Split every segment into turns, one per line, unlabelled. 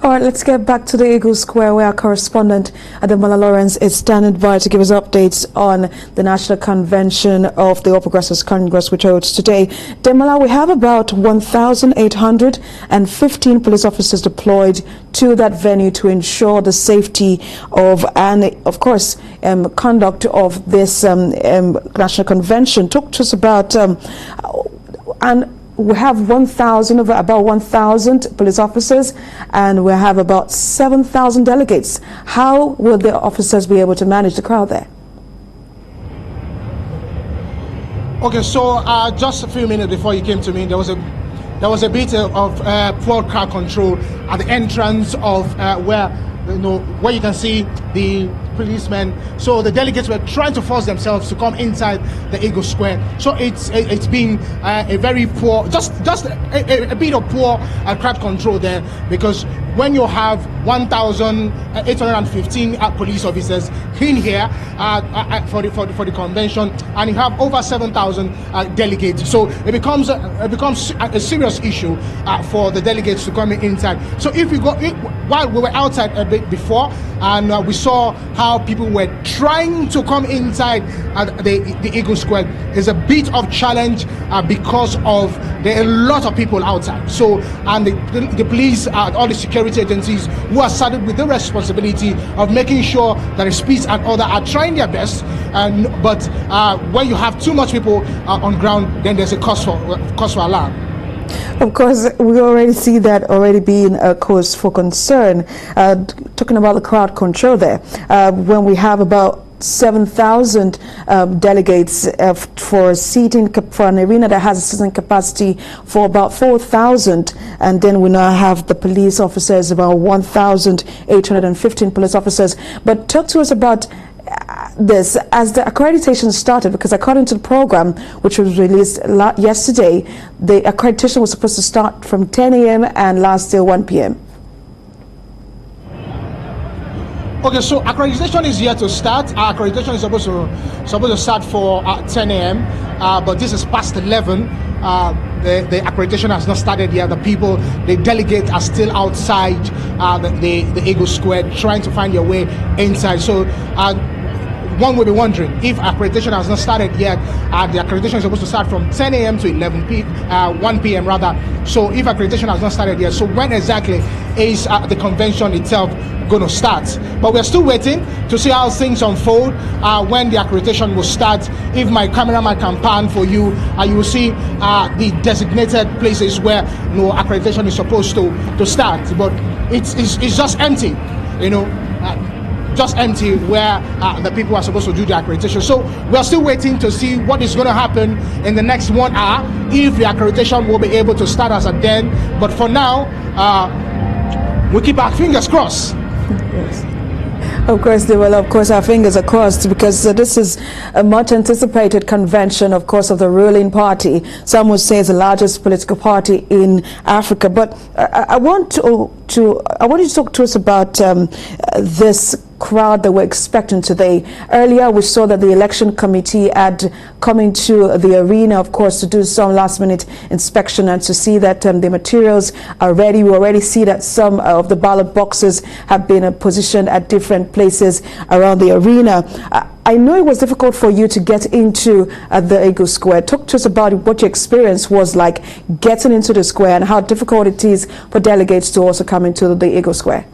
All right, let's get back to the Eagle Square, where our correspondent Ademola Lawrence is standing by to give us updates on the National Convention of the All Progressives Congress, which holds today. Ademola, we have about 1,815 police officers deployed to that venue to ensure the safety of and, of course, conduct of this National Convention. Talk to us about we have about 1,000 police officers, and we have about 7,000 delegates. How will the officers be able to manage the crowd there?
Okay, so just a few minutes before you came to me, there was a bit of poor crowd control at the entrance of where you can see the policemen. So the delegates were trying to force themselves to come inside the Eagle Square. So it's been a very poor, just a bit of poor crowd control there, because when you have 1,815 police officers in here for the convention, and you have over 7,000 delegates, so it becomes a serious issue for the delegates to come inside. So if we go while we were outside a bit before, and we saw how people were trying to come inside the Eagle Square, is a bit of challenge because of there are a lot of people outside. So, and the police, all the security agencies who are saddled with the responsibility of making sure that the peace and order are trying their best. But when you have too much people on ground, then there's a cause for alarm.
Of course, we already see that already being a cause for concern. Talking about the crowd control there, when we have about 7,000 delegates for seating for an arena that has a seating capacity for about 4,000, and then we now have the police officers, about 1,815 police officers. But talk to us about this as the accreditation started, because according to the program which was released yesterday, the accreditation was supposed to start from 10 a.m. and last till 1 p.m.
Okay, so accreditation is here to start. Our accreditation is supposed to start for 10 a.m. But this is past 11. The accreditation has not started yet. The delegates are still outside the Eagle Square trying to find their way inside. So one will be wondering, if accreditation has not started yet, the accreditation is supposed to start from 10 a.m. to 1 p.m. rather. So if accreditation has not started yet, so when exactly is the convention itself going to start? But we're still waiting to see how things unfold when the accreditation will start. If my cameraman can pan for you, you will see the designated places where accreditation is supposed to start. But it's just empty, just empty where the people are supposed to do the accreditation. So we are still waiting to see what is going to happen in the next 1 hour, if the accreditation will be able to start as at then. But for now, we keep our fingers crossed.
Yes. Of course, they will. Of course, our fingers are crossed, because this is a much anticipated convention, of course, of the ruling party. Some would say it's the largest political party in Africa. But I want you to talk to us about this crowd that we're expecting today. Earlier, we saw that the election committee had come into the arena, of course, to do some last-minute inspection and to see that the materials are ready. We already see that some of the ballot boxes have been positioned at different places around the arena. I know it was difficult for you to get into the Eagle Square. Talk to us about what your experience was like getting into the square, and how difficult it is for delegates to also come into the Eagle Square.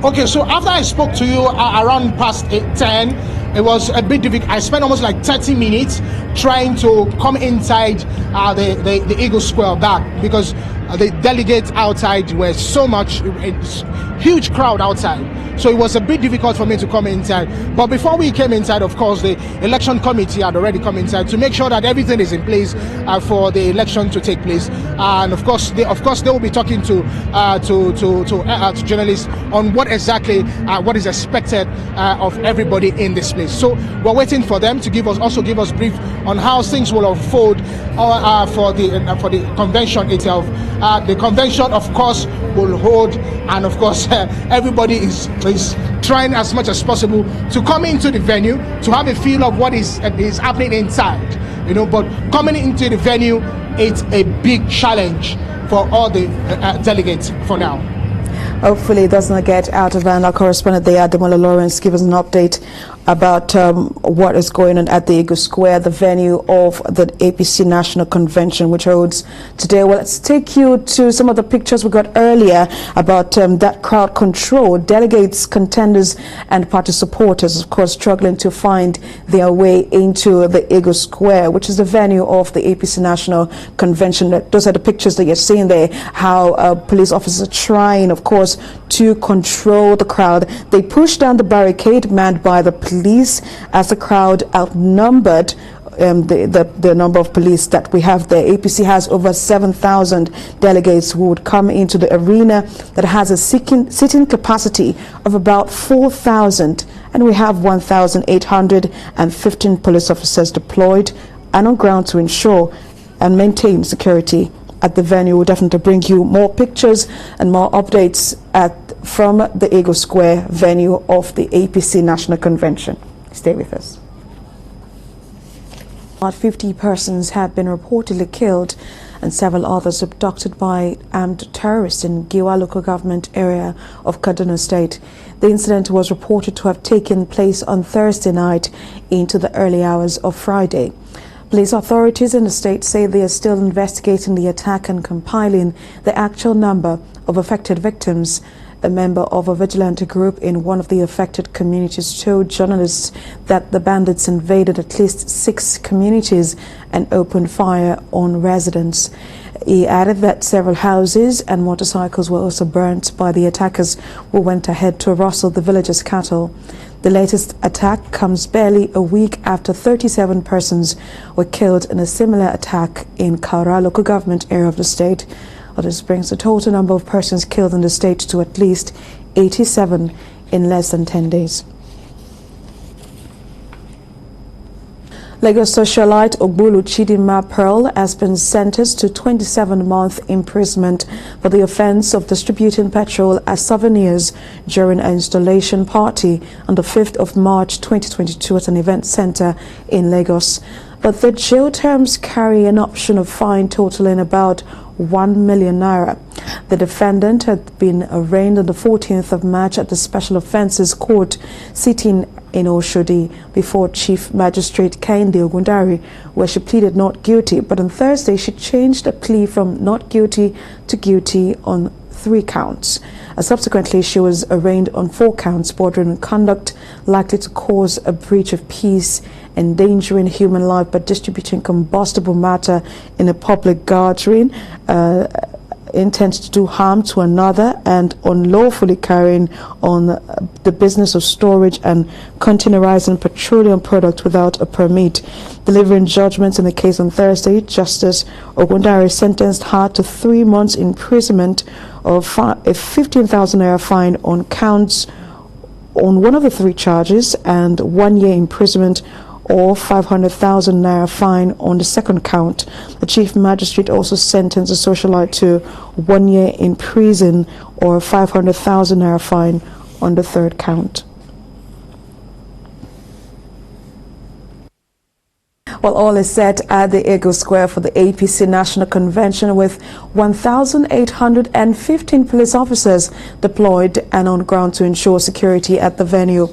Okay, so after I spoke to you around past 10, it was a bit difficult. I spent almost like 30 minutes trying to come inside the Eagle Square back, because the delegates outside were so much, huge crowd outside. So it was a bit difficult for me to come inside. But before we came inside, of course, the election committee had already come inside to make sure that everything is in place for the election to take place. And of course, they will be talking to journalists on what exactly what is expected of everybody in this place. So we're waiting for them to give us brief on how things will unfold for the convention itself. The convention, of course, will hold, and of course, everybody is trying as much as possible to come into the venue to have a feel of what is happening inside. But coming into the venue, it's a big challenge for all the delegates for now.
Hopefully it does not get out of hand. Our correspondent there, Ademola Lawrence, give us an update about what is going on at the Eagle Square, the venue of the APC National Convention, which holds today. Well, let's take you to some of the pictures we got earlier about that crowd control. Delegates, contenders, and party supporters, of course, struggling to find their way into the Eagle Square, which is the venue of the APC National Convention. Those are the pictures that you're seeing there, how police officers are trying, of course, to control the crowd. They pushed down the barricade manned by the police as the crowd outnumbered the number of police that we have there. APC has over 7,000 delegates who would come into the arena that has a sitting capacity of about 4,000, and we have 1,815 police officers deployed and on ground to ensure and maintain security at the venue. We'll definitely bring you more pictures and more updates from the Eagle Square venue of the APC National Convention. Stay with us. About 50 persons have been reportedly killed and several others abducted by armed terrorists in Giwa local government area of Kaduna State. The incident was reported to have taken place on Thursday night into the early hours of Friday. Police authorities in the state say they are still investigating the attack and compiling the actual number of affected victims. A member of a vigilante group in one of the affected communities told journalists that the bandits invaded at least 6 communities and opened fire on residents. He added that several houses and motorcycles were also burnt by the attackers who went ahead to rustle the villagers' cattle. The latest attack comes barely a week after 37 persons were killed in a similar attack in Kaura local government area of the state. This brings the total number of persons killed in the state to at least 87 in less than 10 days. Lagos socialite Ogbulu Chidinma Pearl has been sentenced to 27-month imprisonment for the offense of distributing petrol as souvenirs during an installation party on the 5th of March 2022 at an event center in Lagos. But the jail terms carry an option of fine totaling about 1 million naira. The defendant had been arraigned on the 14th of March at the Special Offences Court sitting in Oshodi before Chief Magistrate Kehinde Ogundari, where she pleaded not guilty. But on Thursday, she changed the plea from not guilty to guilty on 3 counts. Subsequently, she was arraigned on 4 counts bordering on conduct likely to cause a breach of peace, endangering human life by distributing combustible matter in a public gathering, intent to do harm to another, and unlawfully carrying on the business of storage and containerizing petroleum product without a permit. Delivering judgments in the case on Thursday, Justice Ogundari sentenced her to 3 months imprisonment of a 15,000 naira fine on counts on one of the 3 charges and 1 year imprisonment or 500,000 naira fine on the second count. The Chief Magistrate also sentenced the socialite to 1 year in prison or 500,000 naira fine on the third count. Well, all is set at the Eagle Square for the APC National Convention with 1,815 police officers deployed and on ground to ensure security at the venue.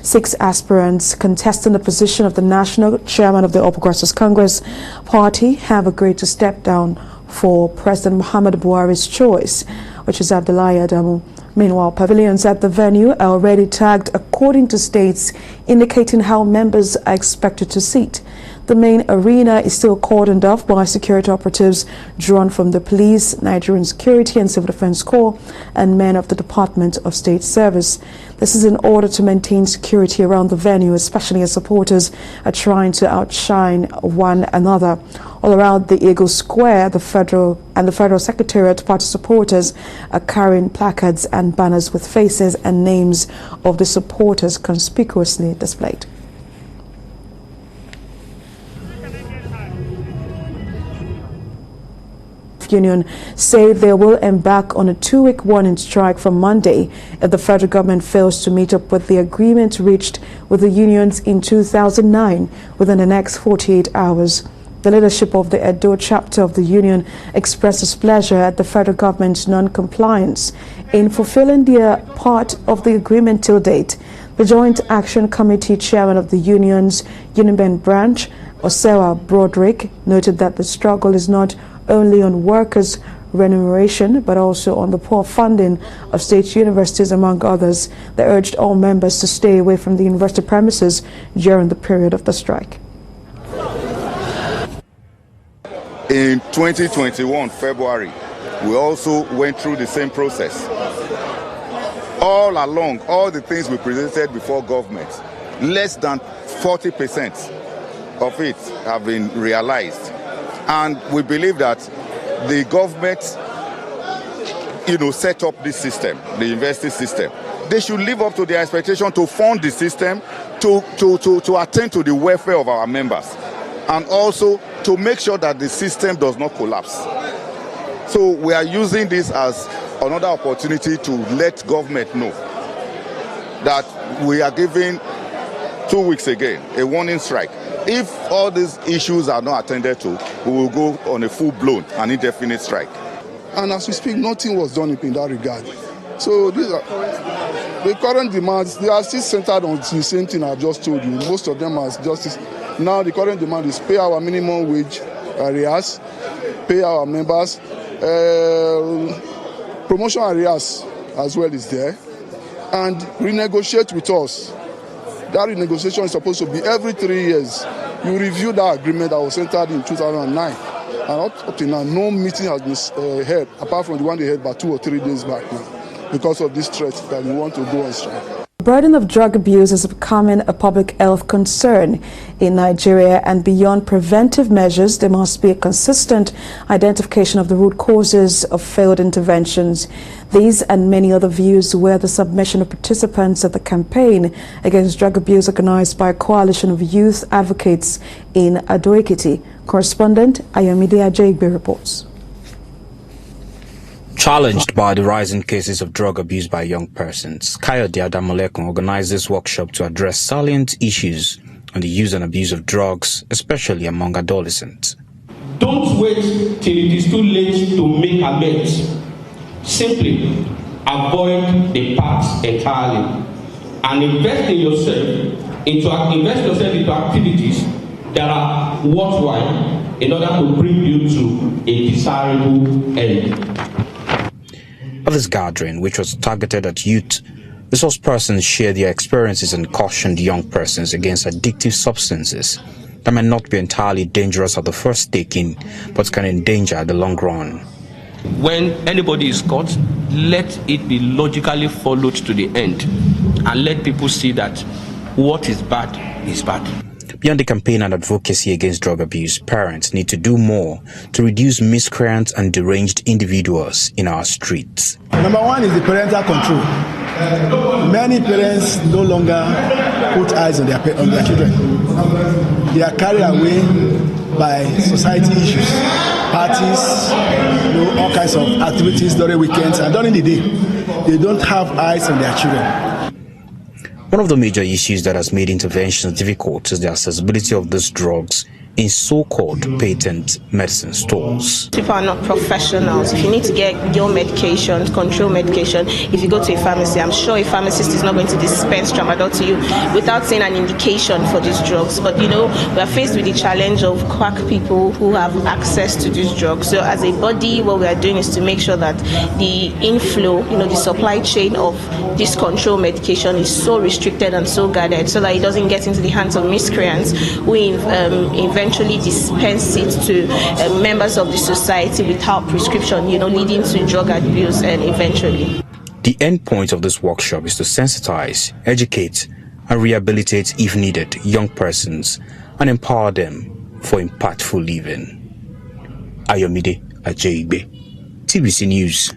6 aspirants contesting the position of the national chairman of the All Progressives Congress Party have agreed to step down for President Muhammad Buhari's choice, which is Abdullahi Adamu. Meanwhile, pavilions at the venue are already tagged according to states, indicating how members are expected to sit. The main arena is still cordoned off by security operatives drawn from the police, Nigerian Security and Civil Defense Corps, and men of the Department of State Service. This is in order to maintain security around the venue, especially as supporters are trying to outshine one another. All around the Eagle Square, the Federal Secretariat party supporters are carrying placards and banners with faces and names of the supporters conspicuously displayed. Union say they will embark on a 2-week warning strike from Monday if the federal government fails to meet up with the agreement reached with the unions in 2009 within the next 48 hours. The leadership of the Edo chapter of the union expressed displeasure at the federal government's non-compliance in fulfilling their part of the agreement till date. The Joint Action Committee chairman of the union's Union branch, Osewa Broderick, noted that the struggle is not only on workers' remuneration but also on the poor funding of state universities, among others. They urged all members to stay away from the university premises during the period of the strike.
In 2021, February, we also went through the same process. All along, all the things we presented before government, less than 40% of it have been realized. And we believe that the government, set up this system, the university system. They should live up to their expectation to fund the system, to attend to the welfare of our members, and also to make sure that the system does not collapse. So we are using this as another opportunity to let government know that we are giving 2 weeks again a warning strike. If all these issues are not attended to, we will go on a full-blown and indefinite strike.
And as we speak, nothing was done in that regard. So these are the current demands. They are still centered on the same thing I just told you. Most of them are justice. Now the current demand is pay our minimum wage arrears, pay our members, promotion arrears as well is there, and renegotiate with us. That renegotiation is supposed to be every 3 years. You review that agreement that was entered in 2009. And up to now, no meeting has been held, apart from the one they held about 2 or 3 days back now, because of this threat that we want to go on strike.
The burden of drug abuse is becoming a public health concern in Nigeria, and beyond preventive measures, there must be a consistent identification of the root causes of failed interventions. These and many other views were the submission of participants at the campaign against drug abuse organized by a coalition of youth advocates in Ado-Ekiti. Correspondent Ayomide Ajayigbe reports.
Challenged by the rising cases of drug abuse by young persons, Kayode Adamolekun organized this workshop to address salient issues on the use and abuse of drugs, especially among adolescents.
Don't wait till it is too late to make amends. Simply avoid the past entirely and invest yourself into activities that are worthwhile in order to bring you to a desirable end.
Of this gathering, which was targeted at youth, resource persons shared their experiences and cautioned young persons against addictive substances that may not be entirely dangerous at the first taking, but can endanger the long run.
When anybody is caught, let it be logically followed to the end, and let people see that what is bad is bad.
Beyond the campaign and advocacy against drug abuse, parents need to do more to reduce miscreant and deranged individuals in our streets.
Number one is the parental control. Many parents no longer put eyes on their children. They are carried away by society issues, parties, all kinds of activities during weekends and during the day. They don't have eyes on their children.
One of the major issues that has made interventions difficult is the accessibility of these drugs in so-called patent medicine stores.
People are not professionals. If you need to get your medication, control medication, if you go to a pharmacy, I'm sure a pharmacist is not going to dispense tramadol to you without saying an indication for these drugs. But we are faced with the challenge of quack people who have access to these drugs. So as a body, what we are doing is to make sure that the inflow, the supply chain of this control medication is so restricted and so guarded so that it doesn't get into the hands of miscreants who eventually dispense it to members of the society without prescription, leading to drug abuse and eventually.
The end point of this workshop is to sensitize, educate, and rehabilitate, if needed, young persons and empower them for impactful living. Ayomide Ajayigbe, TBC News.